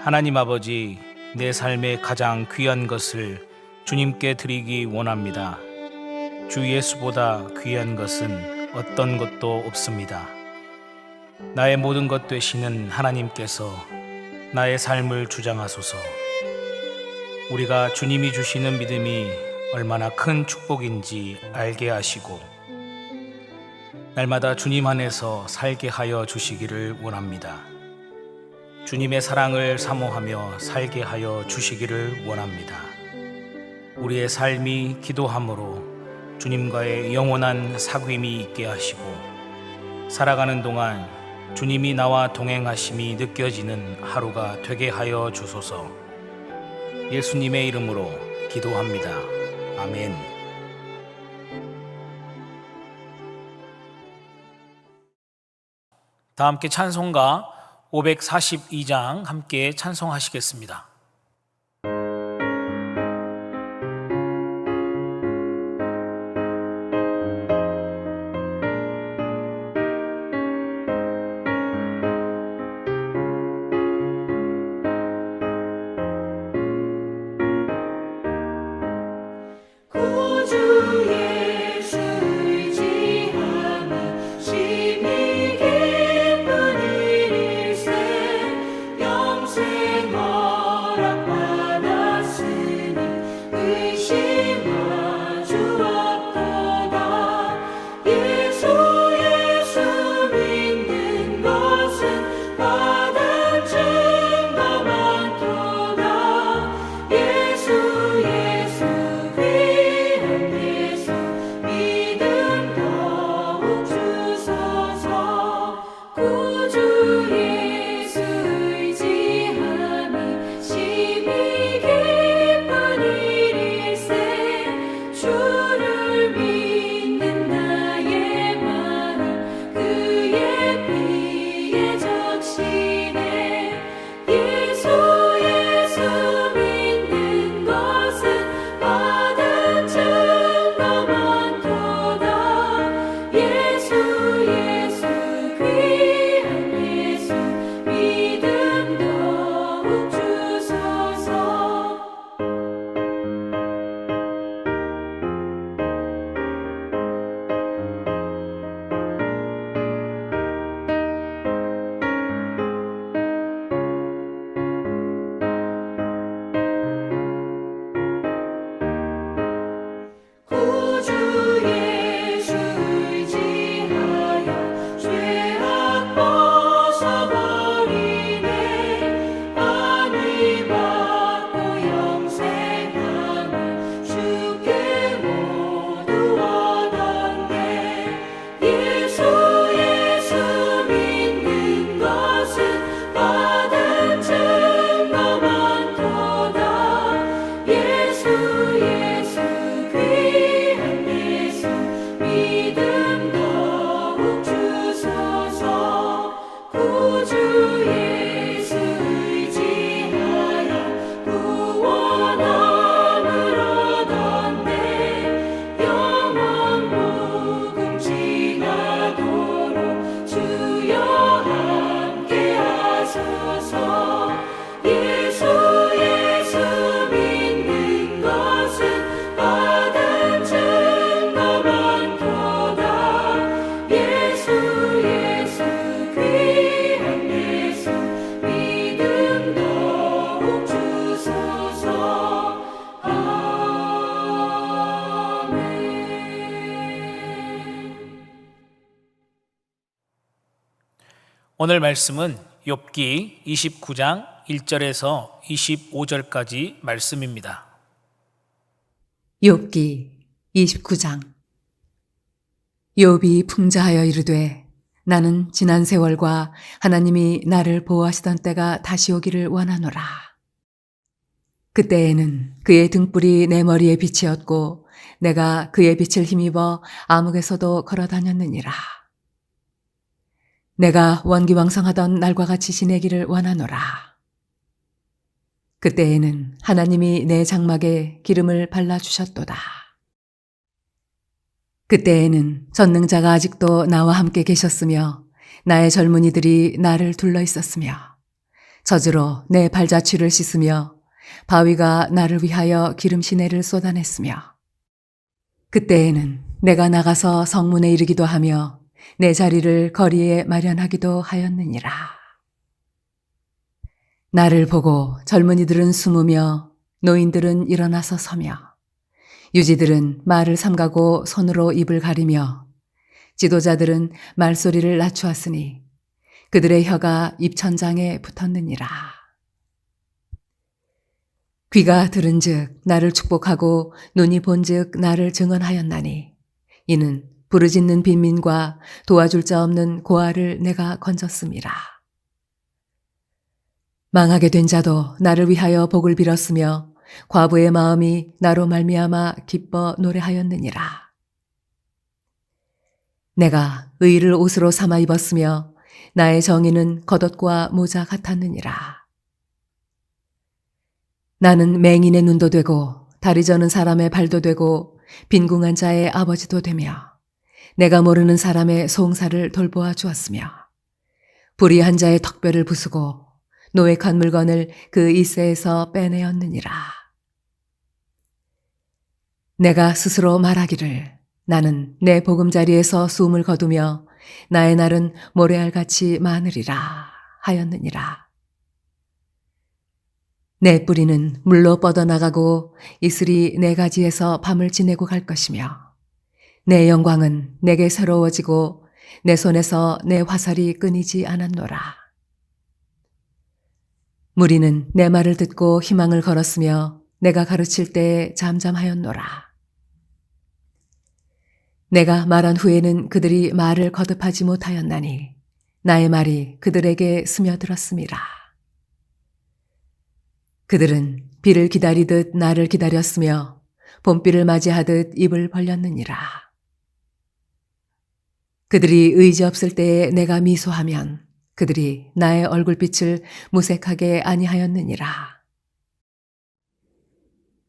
하나님 아버지, 내 삶의 가장 귀한 것을 주님께 드리기 원합니다. 주 예수보다 귀한 것은 어떤 것도 없습니다. 나의 모든 것 되시는 하나님께서 나의 삶을 주장하소서. 우리가 주님이 주시는 믿음이 얼마나 큰 축복인지 알게 하시고 날마다 주님 안에서 살게 하여 주시기를 원합니다. 주님의 사랑을 사모하며 살게 하여 주시기를 원합니다. 우리의 삶이 기도함으로 주님과의 영원한 사귐이 있게 하시고 살아가는 동안 주님이 나와 동행하심이 느껴지는 하루가 되게 하여 주소서. 예수님의 이름으로 기도합니다. 아멘. 다 함께 찬송가 542장 함께 찬송하시겠습니다. 오늘 말씀은 욥기 29장 1절에서 25절까지 말씀입니다. 욥기 29장. 욥이 풍자하여 이르되 나는 지난 세월과 하나님이 나를 보호하시던 때가 다시 오기를 원하노라. 그때에는 그의 등불이 내 머리에 빛이었고 내가 그의 빛을 힘입어 암흑에서도 걸어 다녔느니라. 내가 원기왕성하던 날과 같이 지내기를 원하노라. 그때에는 하나님이 내 장막에 기름을 발라주셨도다. 그때에는 전능자가 아직도 나와 함께 계셨으며 나의 젊은이들이 나를 둘러 있었으며 젖으로 내 발자취를 씻으며 바위가 나를 위하여 기름 시내를 쏟아냈으며 그때에는 내가 나가서 성문에 이르기도 하며 내 자리를 거리에 마련하기도 하였느니라. 나를 보고 젊은이들은 숨으며 노인들은 일어나서 서며 유지들은 말을 삼가고 손으로 입을 가리며 지도자들은 말소리를 낮추었으니 그들의 혀가 입천장에 붙었느니라. 귀가 들은즉 나를 축복하고 눈이 본즉 나를 증언하였나니 이는 부르짖는 빈민과 도와줄 자 없는 고아를 내가 건졌음이라. 망하게 된 자도 나를 위하여 복을 빌었으며 과부의 마음이 나로 말미암아 기뻐 노래하였느니라. 내가 의를 옷으로 삼아 입었으며 나의 정의는 겉옷과 모자 같았느니라. 나는 맹인의 눈도 되고 다리 저는 사람의 발도 되고 빈궁한 자의 아버지도 되며 내가 모르는 사람의 송사를 돌보아 주었으며 불의한 자의 턱뼈를 부수고 노획한 물건을 그 이새에서 빼내었느니라. 내가 스스로 말하기를 나는 내 보금자리에서 숨을 거두며 나의 날은 모래알같이 많으리라 하였느니라. 내 뿌리는 물로 뻗어나가고 이슬이 내 가지에서 밤을 지내고 갈 것이며 내 영광은 내게 새로워지고 내 손에서 내 화살이 끊이지 않았노라. 무리는 내 말을 듣고 희망을 걸었으며 내가 가르칠 때에 잠잠하였노라. 내가 말한 후에는 그들이 말을 거듭하지 못하였나니 나의 말이 그들에게 스며들었음이라. 그들은 비를 기다리듯 나를 기다렸으며 봄비를 맞이하듯 입을 벌렸느니라. 그들이 의지 없을 때에 내가 미소하면 그들이 나의 얼굴빛을 무색하게 아니하였느니라.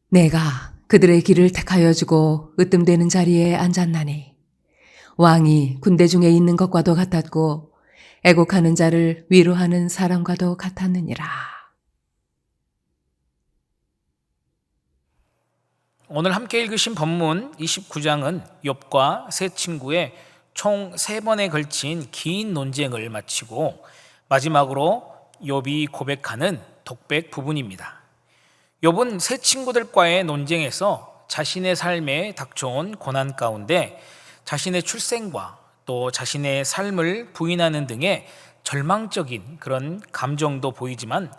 내가 그들의 길을 택하여 주고 으뜸되는 자리에 앉았나니 왕이 군대 중에 있는 것과도 같았고 애곡하는 자를 위로하는 사람과도 같았느니라. 오늘 함께 읽으신 본문 29장은 욥과 세 친구의 총 3번에 걸친 긴 논쟁을 마치고 마지막으로 욥이 고백하는 독백 부분입니다. 욥은 세 친구들과의 논쟁에서 자신의 삶에 닥쳐온 고난 가운데 자신의 출생과 또 자신의 삶을 부인하는 등의 절망적인 그런 감정도 보이지만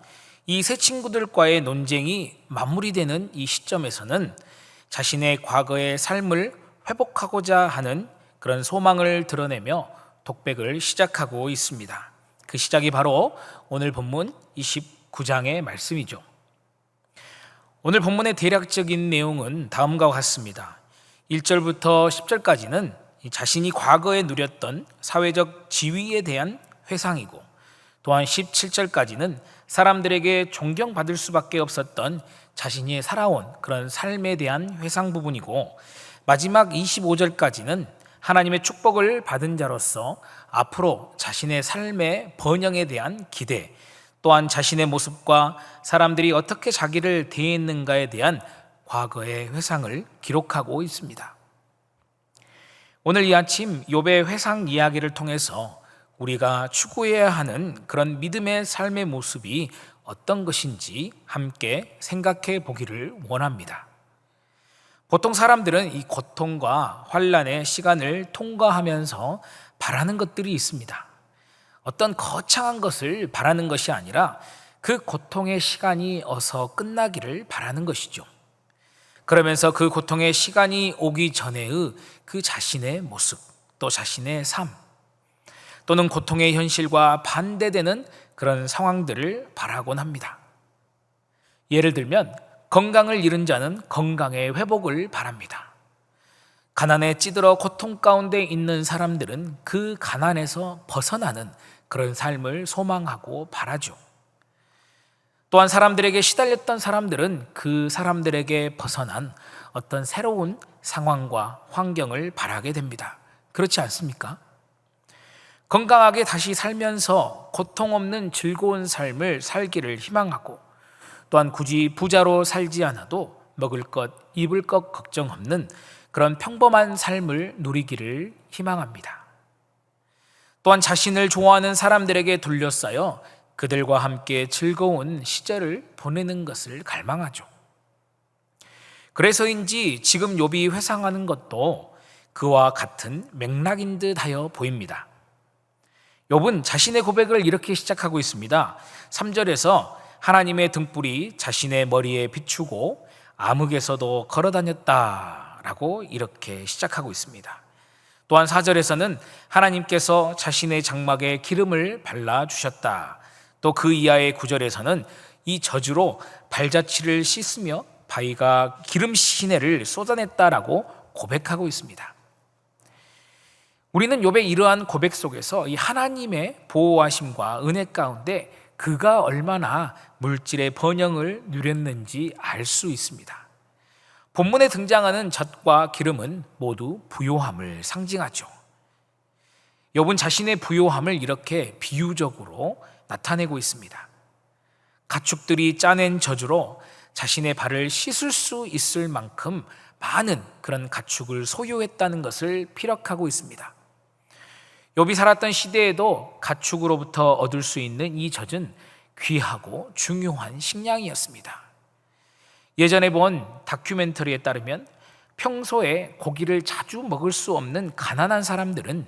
이 세 친구들과의 논쟁이 마무리되는 이 시점에서는 자신의 과거의 삶을 회복하고자 하는 그런 소망을 드러내며 독백을 시작하고 있습니다. 그 시작이 바로 오늘 본문 29장의 말씀이죠. 오늘 본문의 대략적인 내용은 다음과 같습니다. 1절부터 10절까지는 자신이 과거에 누렸던 사회적 지위에 대한 회상이고 또한 17절까지는 사람들에게 존경받을 수밖에 없었던 자신이 살아온 그런 삶에 대한 회상 부분이고 마지막 25절까지는 하나님의 축복을 받은 자로서 앞으로 자신의 삶의 번영에 대한 기대 또한 자신의 모습과 사람들이 어떻게 자기를 대했는가에 대한 과거의 회상을 기록하고 있습니다. 오늘 이 아침 욥의 회상 이야기를 통해서 우리가 추구해야 하는 그런 믿음의 삶의 모습이 어떤 것인지 함께 생각해 보기를 원합니다. 보통 사람들은 이 고통과 환난의 시간을 통과하면서 바라는 것들이 있습니다. 어떤 거창한 것을 바라는 것이 아니라 그 고통의 시간이 어서 끝나기를 바라는 것이죠. 그러면서 그 고통의 시간이 오기 전에의 그 자신의 모습, 또 자신의 삶, 또는 고통의 현실과 반대되는 그런 상황들을 바라곤 합니다. 예를 들면 건강을 잃은 자는 건강의 회복을 바랍니다. 가난에 찌들어 고통 가운데 있는 사람들은 그 가난에서 벗어나는 그런 삶을 소망하고 바라죠. 또한 사람들에게 시달렸던 사람들은 그 사람들에게 벗어난 어떤 새로운 상황과 환경을 바라게 됩니다. 그렇지 않습니까? 건강하게 다시 살면서 고통 없는 즐거운 삶을 살기를 희망하고, 또한 굳이 부자로 살지 않아도 먹을 것, 입을 것 걱정 없는 그런 평범한 삶을 누리기를 희망합니다. 또한 자신을 좋아하는 사람들에게 둘러싸여 그들과 함께 즐거운 시절을 보내는 것을 갈망하죠. 그래서인지 지금 욥이 회상하는 것도 그와 같은 맥락인 듯하여 보입니다. 욥은 자신의 고백을 이렇게 시작하고 있습니다. 3절에서 하나님의 등불이 자신의 머리에 비추고 암흑에서도 걸어다녔다라고 이렇게 시작하고 있습니다. 또한 4절에서는 하나님께서 자신의 장막에 기름을 발라주셨다. 또 그 이하의 9절에서는 이 저주로 발자취를 씻으며 바위가 기름 시내를 쏟아냈다라고 고백하고 있습니다. 우리는 욥의 이러한 고백 속에서 이 하나님의 보호하심과 은혜 가운데 그가 얼마나 물질의 번영을 누렸는지 알 수 있습니다. 본문에 등장하는 젖과 기름은 모두 부요함을 상징하죠. 욥은 자신의 부요함을 이렇게 비유적으로 나타내고 있습니다. 가축들이 짜낸 젖으로 자신의 발을 씻을 수 있을 만큼 많은 그런 가축을 소유했다는 것을 피력하고 있습니다. 욥이 살았던 시대에도 가축으로부터 얻을 수 있는 이 젖은 귀하고 중요한 식량이었습니다. 예전에 본 다큐멘터리에 따르면 평소에 고기를 자주 먹을 수 없는 가난한 사람들은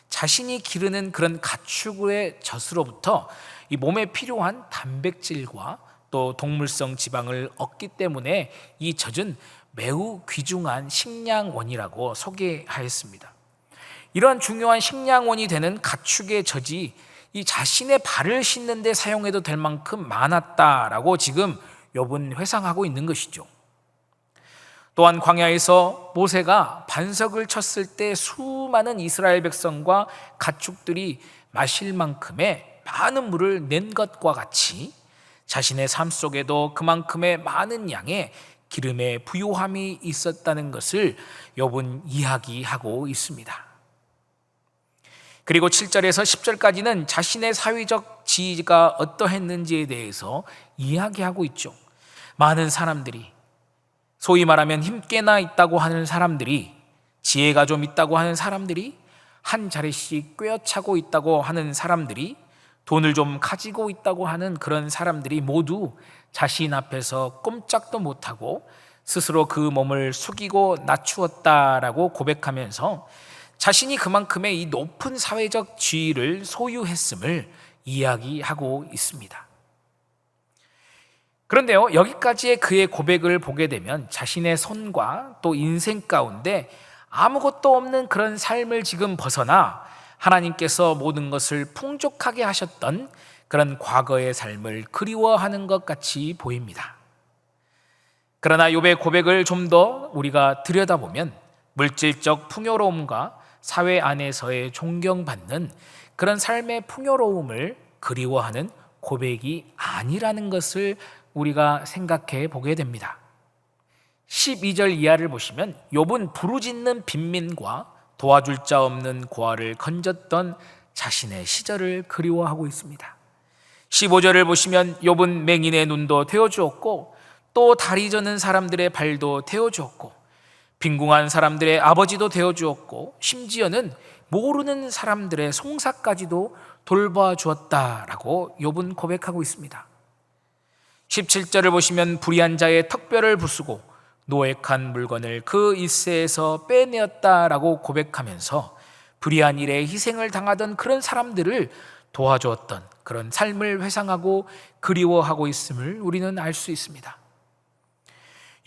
자신이 기르는 그런 가축의 젖으로부터 이 몸에 필요한 단백질과 또 동물성 지방을 얻기 때문에 이 젖은 매우 귀중한 식량원이라고 소개하였습니다. 이러한 중요한 식량원이 되는 가축의 젖이 이 자신의 발을 씻는 데 사용해도 될 만큼 많았다라고 지금 욥은 회상하고 있는 것이죠. 또한 광야에서 모세가 반석을 쳤을 때 수많은 이스라엘 백성과 가축들이 마실 만큼의 많은 물을 낸 것과 같이 자신의 삶 속에도 그만큼의 많은 양의 기름의 부요함이 있었다는 것을 욥은 이야기하고 있습니다. 그리고 7절에서 10절까지는 자신의 사회적 지위가 어떠했는지에 대해서 이야기하고 있죠. 많은 사람들이, 소위 말하면 힘께나 있다고 하는 사람들이, 지혜가 좀 있다고 하는 사람들이, 한 자리씩 꿰어차고 있다고 하는 사람들이, 돈을 좀 가지고 있다고 하는 그런 사람들이 모두 자신 앞에서 꼼짝도 못하고 스스로 그 몸을 숙이고 낮추었다라고 고백하면서 자신이 그만큼의 이 높은 사회적 지위를 소유했음을 이야기하고 있습니다. 그런데요, 여기까지의 그의 고백을 보게 되면 자신의 손과 또 인생 가운데 아무것도 없는 그런 삶을 지금 벗어나 하나님께서 모든 것을 풍족하게 하셨던 그런 과거의 삶을 그리워하는 것 같이 보입니다. 그러나 욥의 고백을 좀 더 우리가 들여다보면 물질적 풍요로움과 사회 안에서의 존경받는 그런 삶의 풍요로움을 그리워하는 고백이 아니라는 것을 우리가 생각해 보게 됩니다. 12절 이하를 보시면 욥은 부르짖는 빈민과 도와줄 자 없는 고아를 건졌던 자신의 시절을 그리워하고 있습니다. 15절을 보시면 욥은 맹인의 눈도 태워주었고 또 다리 저는 사람들의 발도 태워주었고 빈궁한 사람들의 아버지도 되어주었고 심지어는 모르는 사람들의 송사까지도 돌봐주었다라고 욥은 고백하고 있습니다. 17절을 보시면 불의한 자의 턱뼈를 부수고 노획한 물건을 그 일세에서 빼내었다라고 고백하면서 불의한 일에 희생을 당하던 그런 사람들을 도와주었던 그런 삶을 회상하고 그리워하고 있음을 우리는 알 수 있습니다.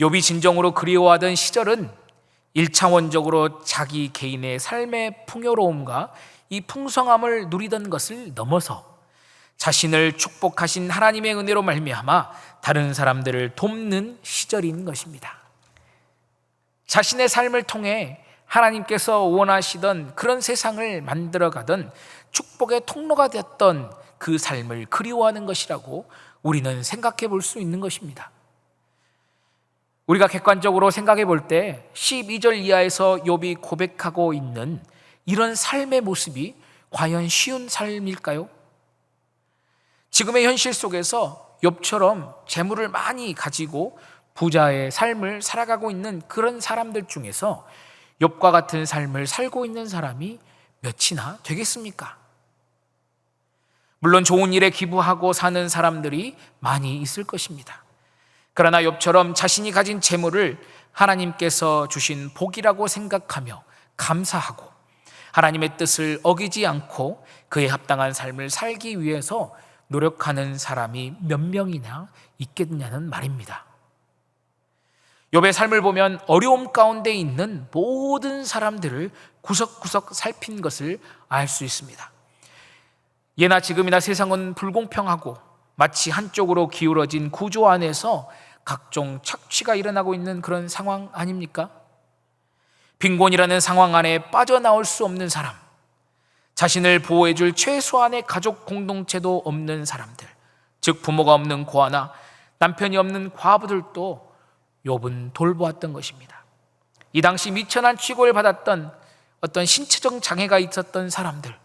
욥이 진정으로 그리워하던 시절은 1차원적으로 자기 개인의 삶의 풍요로움과 이 풍성함을 누리던 것을 넘어서 자신을 축복하신 하나님의 은혜로 말미암아 다른 사람들을 돕는 시절인 것입니다. 자신의 삶을 통해 하나님께서 원하시던 그런 세상을 만들어가던 축복의 통로가 되었던 그 삶을 그리워하는 것이라고 우리는 생각해 볼 수 있는 것입니다. 우리가 객관적으로 생각해 볼 때 12절 이하에서 욥이 고백하고 있는 이런 삶의 모습이 과연 쉬운 삶일까요? 지금의 현실 속에서 욥처럼 재물을 많이 가지고 부자의 삶을 살아가고 있는 그런 사람들 중에서 욥과 같은 삶을 살고 있는 사람이 몇이나 되겠습니까? 물론 좋은 일에 기부하고 사는 사람들이 많이 있을 것입니다. 그러나 욥처럼 자신이 가진 재물을 하나님께서 주신 복이라고 생각하며 감사하고 하나님의 뜻을 어기지 않고 그에 합당한 삶을 살기 위해서 노력하는 사람이 몇 명이나 있겠냐는 말입니다. 욥의 삶을 보면 어려움 가운데 있는 모든 사람들을 구석구석 살핀 것을 알 수 있습니다. 예나 지금이나 세상은 불공평하고 마치 한쪽으로 기울어진 구조 안에서 각종 착취가 일어나고 있는 그런 상황 아닙니까? 빈곤이라는 상황 안에 빠져나올 수 없는 사람, 자신을 보호해줄 최소한의 가족 공동체도 없는 사람들, 즉 부모가 없는 고아나 남편이 없는 과부들도 욥은 돌보았던 것입니다. 이 당시 미천한 취급을 받았던 어떤 신체적 장애가 있었던 사람들,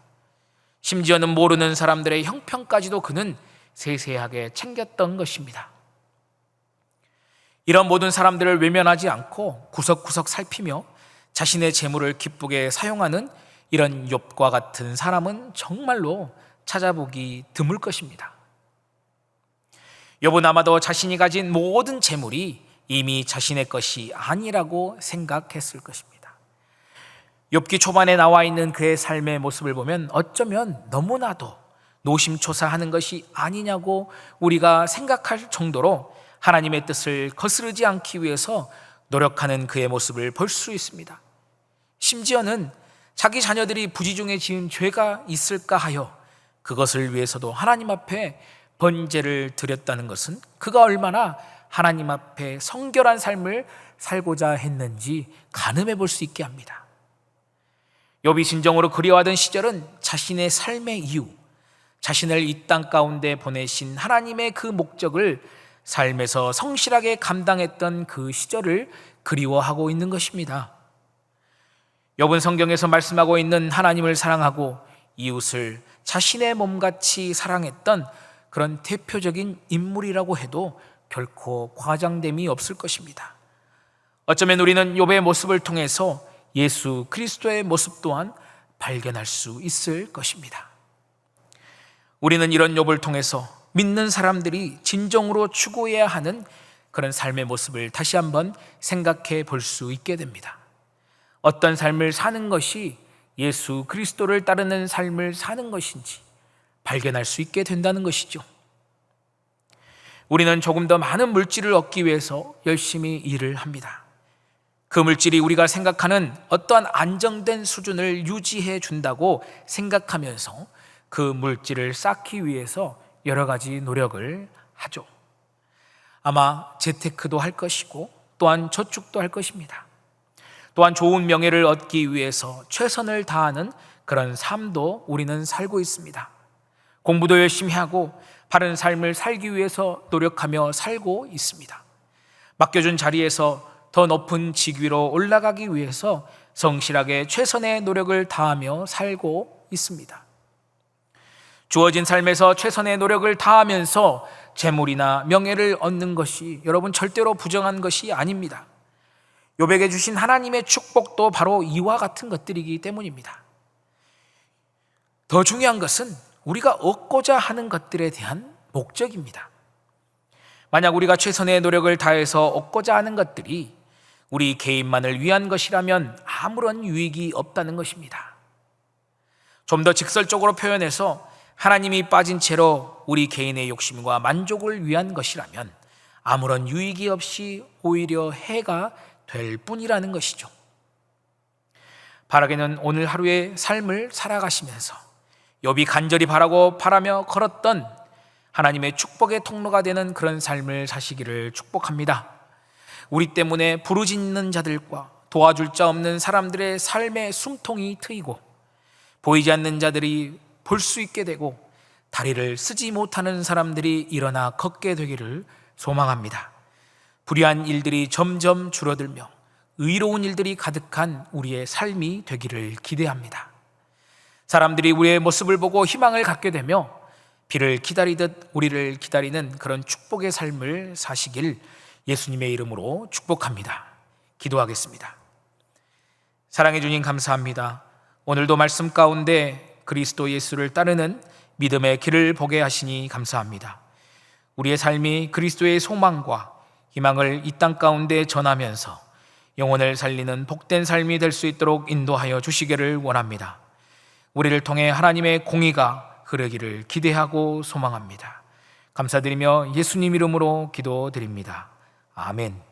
심지어는 모르는 사람들의 형편까지도 그는 세세하게 챙겼던 것입니다. 이런 모든 사람들을 외면하지 않고 구석구석 살피며 자신의 재물을 기쁘게 사용하는 이런 욥과 같은 사람은 정말로 찾아보기 드물 것입니다. 욥은 아마도 자신이 가진 모든 재물이 이미 자신의 것이 아니라고 생각했을 것입니다. 욥기 초반에 나와 있는 그의 삶의 모습을 보면 어쩌면 너무나도 노심초사하는 것이 아니냐고 우리가 생각할 정도로 하나님의 뜻을 거스르지 않기 위해서 노력하는 그의 모습을 볼 수 있습니다. 심지어는 자기 자녀들이 부지 중에 지은 죄가 있을까 하여 그것을 위해서도 하나님 앞에 번제를 드렸다는 것은 그가 얼마나 하나님 앞에 성결한 삶을 살고자 했는지 가늠해 볼 수 있게 합니다. 욥이 진정으로 그리워하던 시절은 자신의 삶의 이유, 자신을 이 땅 가운데 보내신 하나님의 그 목적을 삶에서 성실하게 감당했던 그 시절을 그리워하고 있는 것입니다. 욥은 성경에서 말씀하고 있는 하나님을 사랑하고 이웃을 자신의 몸같이 사랑했던 그런 대표적인 인물이라고 해도 결코 과장됨이 없을 것입니다. 어쩌면 우리는 욥의 모습을 통해서 예수 그리스도의 모습 또한 발견할 수 있을 것입니다. 우리는 이런 욥을 통해서 믿는 사람들이 진정으로 추구해야 하는 그런 삶의 모습을 다시 한번 생각해 볼 수 있게 됩니다. 어떤 삶을 사는 것이 예수 그리스도를 따르는 삶을 사는 것인지 발견할 수 있게 된다는 것이죠. 우리는 조금 더 많은 물질을 얻기 위해서 열심히 일을 합니다. 그 물질이 우리가 생각하는 어떠한 안정된 수준을 유지해 준다고 생각하면서 그 물질을 쌓기 위해서 여러 가지 노력을 하죠. 아마 재테크도 할 것이고 또한 저축도 할 것입니다. 또한 좋은 명예를 얻기 위해서 최선을 다하는 그런 삶도 우리는 살고 있습니다. 공부도 열심히 하고 바른 삶을 살기 위해서 노력하며 살고 있습니다. 맡겨준 자리에서 더 높은 직위로 올라가기 위해서 성실하게 최선의 노력을 다하며 살고 있습니다. 주어진 삶에서 최선의 노력을 다하면서 재물이나 명예를 얻는 것이 여러분 절대로 부정한 것이 아닙니다. 욥에게 주신 하나님의 축복도 바로 이와 같은 것들이기 때문입니다. 더 중요한 것은 우리가 얻고자 하는 것들에 대한 목적입니다. 만약 우리가 최선의 노력을 다해서 얻고자 하는 것들이 우리 개인만을 위한 것이라면 아무런 유익이 없다는 것입니다. 좀 더 직설적으로 표현해서 하나님이 빠진 채로 우리 개인의 욕심과 만족을 위한 것이라면 아무런 유익이 없이 오히려 해가 될 뿐이라는 것이죠. 바라게는 오늘 하루의 삶을 살아가시면서 욥이 간절히 바라며 걸었던 하나님의 축복의 통로가 되는 그런 삶을 사시기를 축복합니다. 우리 때문에 부르짖는 자들과 도와줄 자 없는 사람들의 삶의 숨통이 트이고 보이지 않는 자들이 볼 수 있게 되고 다리를 쓰지 못하는 사람들이 일어나 걷게 되기를 소망합니다. 불의한 일들이 점점 줄어들며 의로운 일들이 가득한 우리의 삶이 되기를 기대합니다. 사람들이 우리의 모습을 보고 희망을 갖게 되며 비를 기다리듯 우리를 기다리는 그런 축복의 삶을 사시길 예수님의 이름으로 축복합니다. 기도하겠습니다. 사랑해 주님 감사합니다. 오늘도 말씀 가운데 그리스도 예수를 따르는 믿음의 길을 보게 하시니 감사합니다. 우리의 삶이 그리스도의 소망과 희망을 이 땅 가운데 전하면서 영혼을 살리는 복된 삶이 될 수 있도록 인도하여 주시기를 원합니다. 우리를 통해 하나님의 공의가 흐르기를 기대하고 소망합니다. 감사드리며 예수님 이름으로 기도드립니다. 아멘.